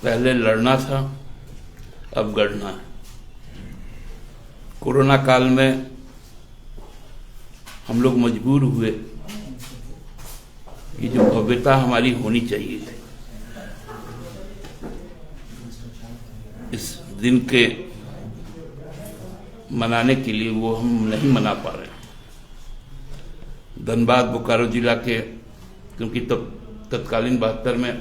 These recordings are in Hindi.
पहले लड़ना था, अब गढ़ना है। कोरोना काल में हम लोग मजबूर हुए कि जो भव्यता हमारी होनी चाहिए थी, इस दिन के मनाने के लिए वो हम नहीं मना पा रहे। धनबाद बोकारो जिला के, क्योंकि तत्कालीन 72 में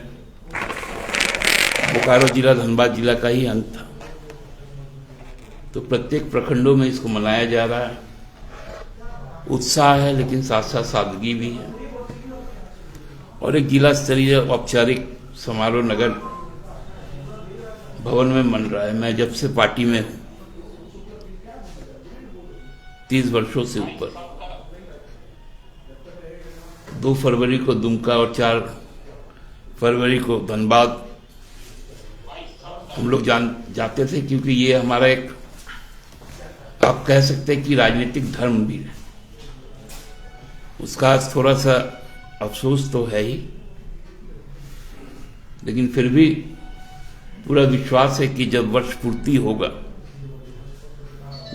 बोकारो जिला धनबाद जिला का ही अंत था, तो प्रत्येक प्रखंडों में इसको मनाया जा रहा है। उत्साह है, लेकिन साथ साथ सादगी भी है। और एक जिला स्तरीय औपचारिक समारोह नगर भवन में मन रहा है। मैं जब से पार्टी में हूं, 30 वर्षों से ऊपर, 2 फरवरी को दुमका और 4 फरवरी को धनबाद हम लोग जाते थे, क्योंकि ये हमारा एक, आप कह सकते हैं कि राजनीतिक धर्म भी है। उसका थोड़ा सा अफसोस तो है ही, लेकिन फिर भी पूरा विश्वास है कि जब वर्ष पूर्ति होगा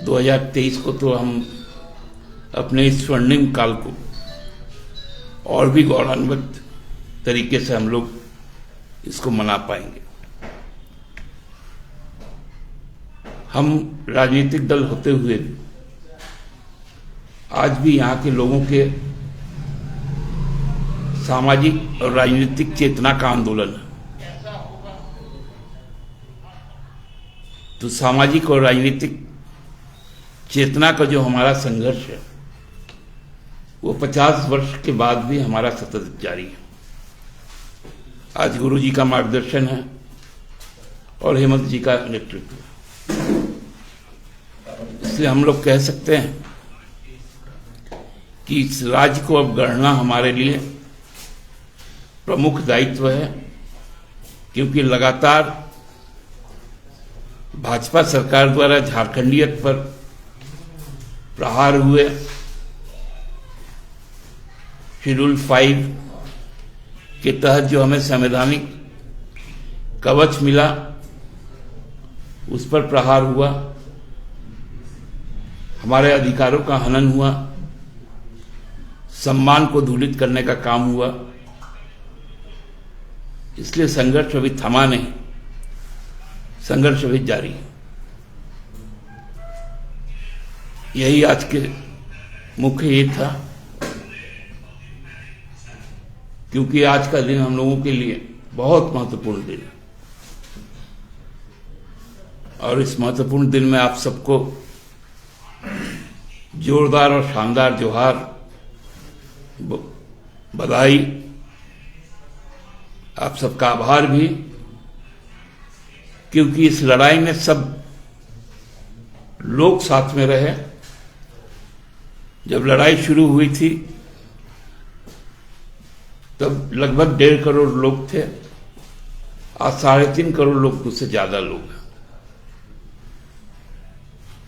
2023 को, तो हम अपने इस स्वर्णिम काल को और भी गौरवान्वित तरीके से हम लोग इसको मना पाएंगे। हम राजनीतिक दल होते हुए भी आज भी यहाँ के लोगों के सामाजिक और राजनीतिक चेतना का आंदोलन है। तो सामाजिक और राजनीतिक चेतना का जो हमारा संघर्ष है, वो 50 वर्ष के बाद भी हमारा सतत जारी है। आज गुरु जी का मार्गदर्शन है और हेमंत जी का नेतृत्व, इसलिए हम लोग कह सकते हैं कि इस राज्य को अब गढ़ना हमारे लिए प्रमुख दायित्व है, क्योंकि लगातार भाजपा सरकार द्वारा झारखंडियत पर प्रहार हुए, शेड्यूल 5 के तहत जो हमें संवैधानिक कवच मिला, उस पर प्रहार हुआ, हमारे अधिकारों का हनन हुआ, सम्मान को धूलित करने का काम हुआ। इसलिए संघर्ष अभी थमा नहीं, संघर्ष अभी जारी है। यही आज के मुख्य ये था, क्योंकि आज का दिन हम लोगों के लिए बहुत महत्वपूर्ण दिन है, और इस महत्वपूर्ण दिन में आप सबको जोरदार और शानदार जोहार, बधाई, आप सबका आभार भी, क्योंकि इस लड़ाई में सब लोग साथ में रहे। जब लड़ाई शुरू हुई थी तब लगभग 1.5 करोड़ लोग थे, आज 3.5 करोड़ लोग, उससे ज्यादा लोग हैं।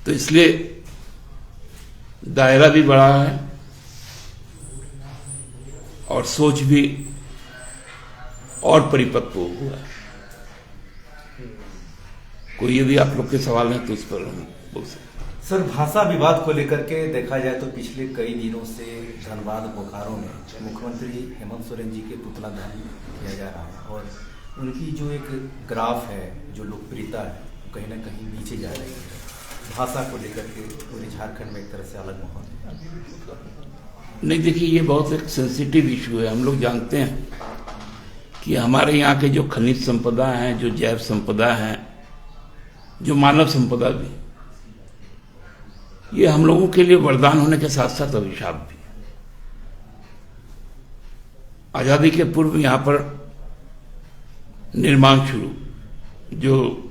तो इसलिए दायरा भी बड़ा है और सोच भी और परिपक्व हुआ है। कोई यदि आप लोग के सवाल हैं तो उस पर हम बोल सकते। सर, भाषा विवाद को लेकर के देखा जाए तो पिछले कई दिनों से धनबाद बोकारो में मुख्यमंत्री हेमंत सोरेन जी के पुतला दहन किया जा रहा है, और उनकी जो एक ग्राफ है, जो लोकप्रियता है, कहीं ना कहीं नीचे जा रही है। भाषा को लेकर के पूरे झारखंड में एक तरह से अलग माहौल है। नहीं, देखिए, ये बहुत एक सेंसिटिव इशू है। हम लोग जानते हैं कि हमारे यहाँ के जो खनिज संपदा हैं, जो जैव संपदा है, जो मानव संपदा भी, ये हम लोगों के लिए वरदान होने के साथ साथ अभिशाप भी। आजादी के पूर्व यहाँ पर निर्माण शुरू, जो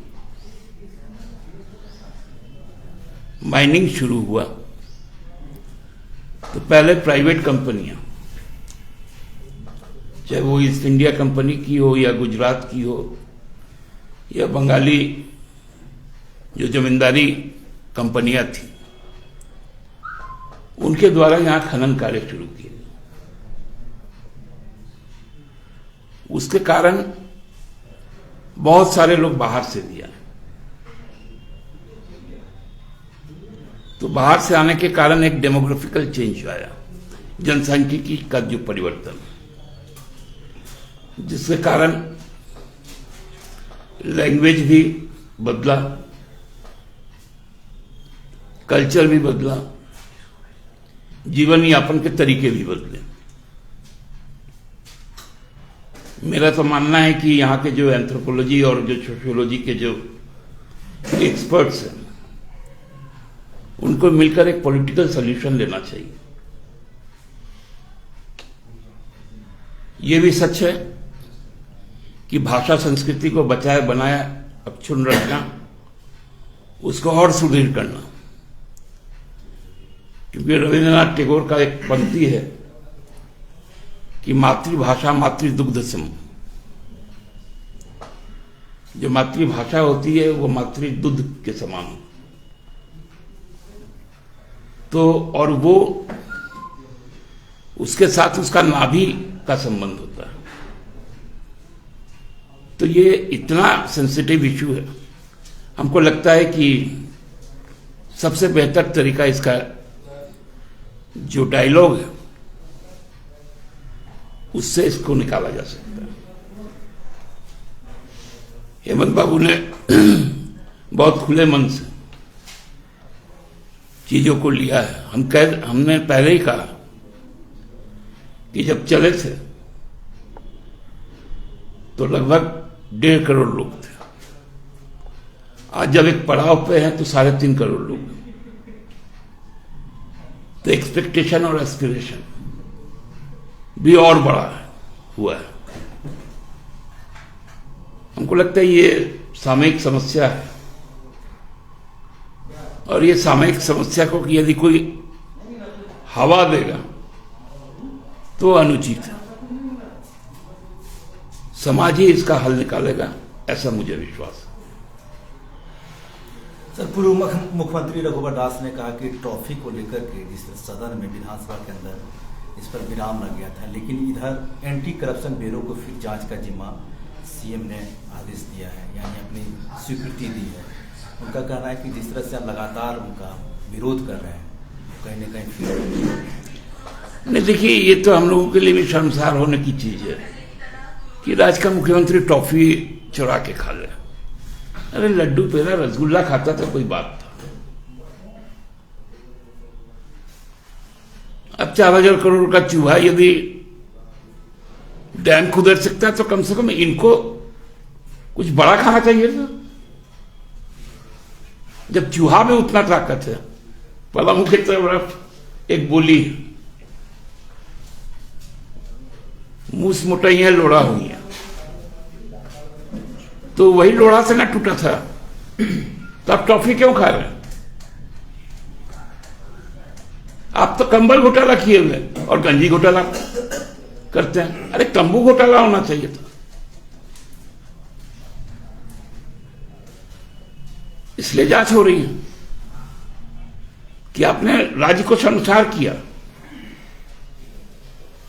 माइनिंग शुरू हुआ, तो पहले प्राइवेट कंपनियां, चाहे वो ईस्ट इंडिया कंपनी की हो या गुजरात की हो या बंगाली जो जमींदारी कंपनियां थी, उनके द्वारा यहां खनन कार्य शुरू किए। उसके कारण बहुत सारे लोग बाहर से भी आए। तो बाहर से आने के कारण एक डेमोग्राफिकल चेंज आया, जनसांख्यिकी का जो परिवर्तन, जिसके कारण लैंग्वेज भी बदला, कल्चर भी बदला, जीवन यापन के तरीके भी बदले। मेरा तो मानना है कि यहाँ के जो एंथ्रोपोलॉजी और जो सोशियोलॉजी के जो एक्सपर्ट्स हैं, उनको मिलकर एक पॉलिटिकल सॉल्यूशन लेना चाहिए। ये भी सच है कि भाषा संस्कृति को बचाए बनाए अक्षुण्ण रखना, उसको और सुदृढ़ करना, क्योंकि रविन्द्रनाथ टैगोर का एक पंक्ति है कि मातृभाषा मातृदुग्ध सम। जो मातृभाषा होती है वो मातृदुग्ध के समान। तो और वो उसके साथ उसका नाभि का संबंध होता है। तो ये इतना सेंसिटिव इशू है, हमको लगता है कि सबसे बेहतर तरीका इसका जो डायलॉग है उससे इसको निकाला जा सकता है। हेमंत बाबू ने बहुत खुले मन से चीजों को लिया है। हमने पहले ही कहा कि जब चले थे तो लगभग 1.5 करोड़ लोग थे। आज जब एक पड़ाव पे हैं तो 3.5 करोड़ लोग। तो एक्सपेक्टेशन और एस्पिरेशन भी और बड़ा हुआ है। हमको लगता है ये सामयिक समस्या है, और ये सामयिक समस्या को यदि कोई हवा देगा तो अनुचित है। समाज ही इसका हल निकालेगा, ऐसा मुझे विश्वास है। सर, पूर्व मुख्यमंत्री रघुवर दास ने कहा कि ट्रॉफी को लेकर के जिस सदन में विधानसभा के अंदर इस पर विराम लग गया था, लेकिन इधर एंटी करप्शन ब्यूरो को फिर जांच का जिम्मा सीएम ने आदेश दिया है, यानी अपनी स्वीकृति दी है। उनका कहना है कि जिस तरह से आप लगातार उनका विरोध कर रहे हैं, कहीं ना कहीं नहीं, देखिए ये तो हम लोगों के लिए भी शर्मसार होने की चीज है कि राज्य का मुख्यमंत्री टॉफी चुरा के खा ले। अरे लड्डू पेड़ा रसगुल्ला खाता तो कोई बात था। अब 4,000 करोड़ का चूहा यदि डैम खुदर सकता है तो कम से कम इनको कुछ बड़ा खाना चाहिए था। जब चूहा में उतना ताकत है, पलामू की तरफ एक बोली है, मूस मोटाइयां लोड़ा हुई है, तो वही लोड़ा से ना टूटा था, तो आप टॉफी क्यों खा रहे हैं? आप तो कंबल घोटाला किए हुए और गंजी घोटाला करते हैं। अरे तंबू घोटाला होना चाहिए था। इसलिए जांच हो रही है कि आपने राज्य को शर्मसार किया,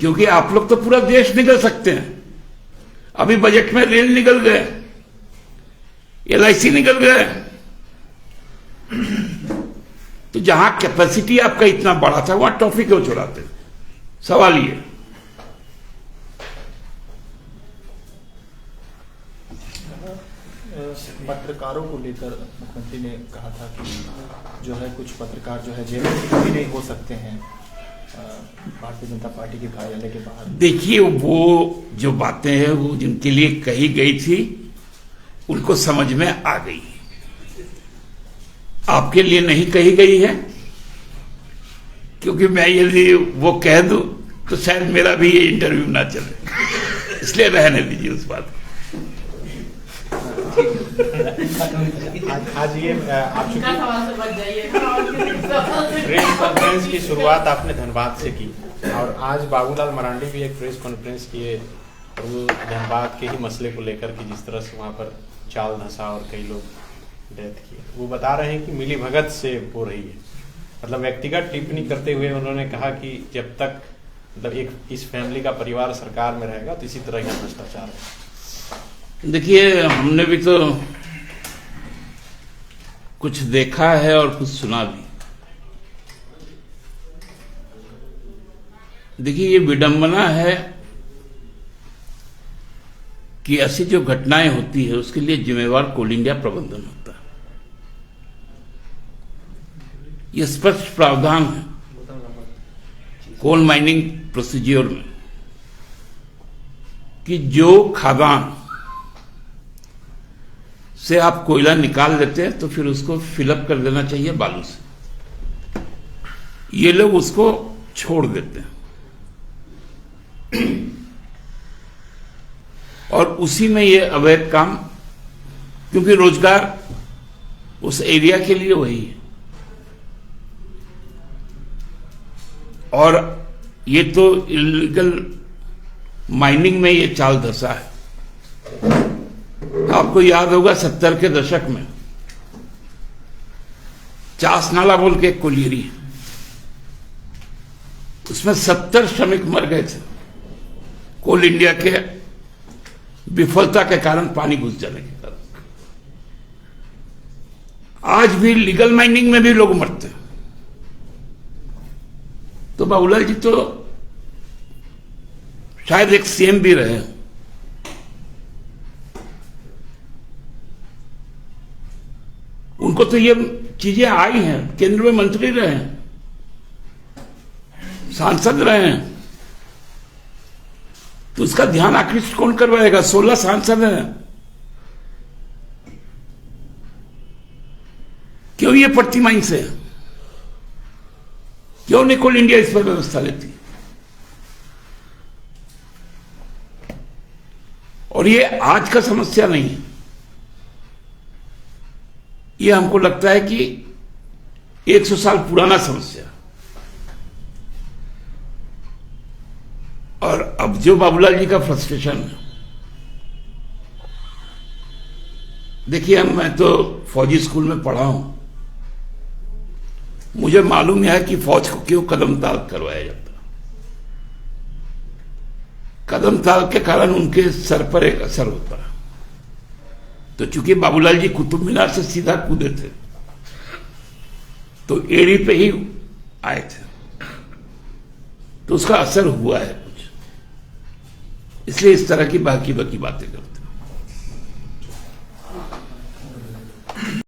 क्योंकि आप लोग तो पूरा देश निगल सकते हैं। अभी बजट में रेल निकल गए, LIC निकल गए, तो जहां कैपेसिटी आपका इतना बड़ा था वहां टॉफी क्यों चुराते? सवाल ये। पत्रकारों को लेकर मुख्यमंत्री ने कहा था कि जो है कुछ पत्रकार जो है जेल में भी नहीं हो सकते हैं भारतीय जनता पार्टी के कार्यालय के बाहर। देखिए, वो जो बातें हैं वो जिनके लिए कही गई थी उनको समझ में आ गई। आपके लिए नहीं कही गई है, क्योंकि मैं यदि वो कह दूं तो शायद मेरा भी ये इंटरव्यू ना चले, इसलिए रहने दीजिए उस बात को। आज ये आप प्रेस कॉन्फ्रेंस की शुरुआत आपने धनबाद से की, और आज बाबूलाल मरांडी भी एक प्रेस कॉन्फ्रेंस किए, और वो धनबाद के ही मसले को लेकर कि जिस तरह से वहाँ पर चाल धसा और कई लोग डेथ किए, वो बता रहे हैं कि मिली भगत से हो रही है। मतलब व्यक्तिगत टिप्पणी करते हुए उन्होंने कहा कि जब तक मतलब एक इस फैमिली का परिवार सरकार में रहेगा तो इसी तरह का भ्रष्टाचार है। देखिए, हमने भी तो कुछ देखा है और कुछ सुना भी। देखिए, ये विडंबना है कि ऐसी जो घटनाएं होती है उसके लिए जिम्मेवार कोल इंडिया प्रबंधन होता है। ये स्पष्ट प्रावधान है कोल माइनिंग प्रोसीजर में कि जो खदान से आप कोयला निकाल लेते हैं तो फिर उसको फिलअप कर देना चाहिए बालू से। ये लोग उसको छोड़ देते हैं और उसी में ये अवैध काम, क्योंकि रोजगार उस एरिया के लिए वही है। और ये तो इलीगल माइनिंग में ये चाल धसा है। आपको याद होगा 70 के दशक में चास नाला बोल के एक कोलियरी, उसमें 70 श्रमिक मर गए थे कोल इंडिया के विफलता के कारण, पानी घुस जाने के कारण। आज भी लीगल माइनिंग में भी लोग मरते हैं। तो बाबूलाल जी तो शायद एक सीएम भी रहे, उनको तो ये चीजें आई हैं, केंद्र में मंत्री रहे हैं, सांसद रहे हैं, तो उसका ध्यान आकृष्ट कौन करवाएगा? 16 सांसद हैं। क्यों ये पट्टी माइन से? क्यों नहीं कोल इंडिया इस पर व्यवस्था लेती? और ये आज का समस्या नहीं है, ये हमको लगता है कि 100 साल पुराना समस्या। और अब जो बाबूलाल जी का फ्रस्ट्रेशन है, देखिए, मैं तो फौजी स्कूल में पढ़ा हूं, मुझे मालूम है कि फौज को क्यों कदम ताल करवाया जाता। कदम ताल के कारण उनके सर पर एक असर होता है। तो चूंकि बाबूलाल जी कुतुब मीनार से सीधा कूदे थे तो एड़ी पे ही आए थे, तो उसका असर हुआ है कुछ, इसलिए इस तरह की बाकी बातें करते हैं।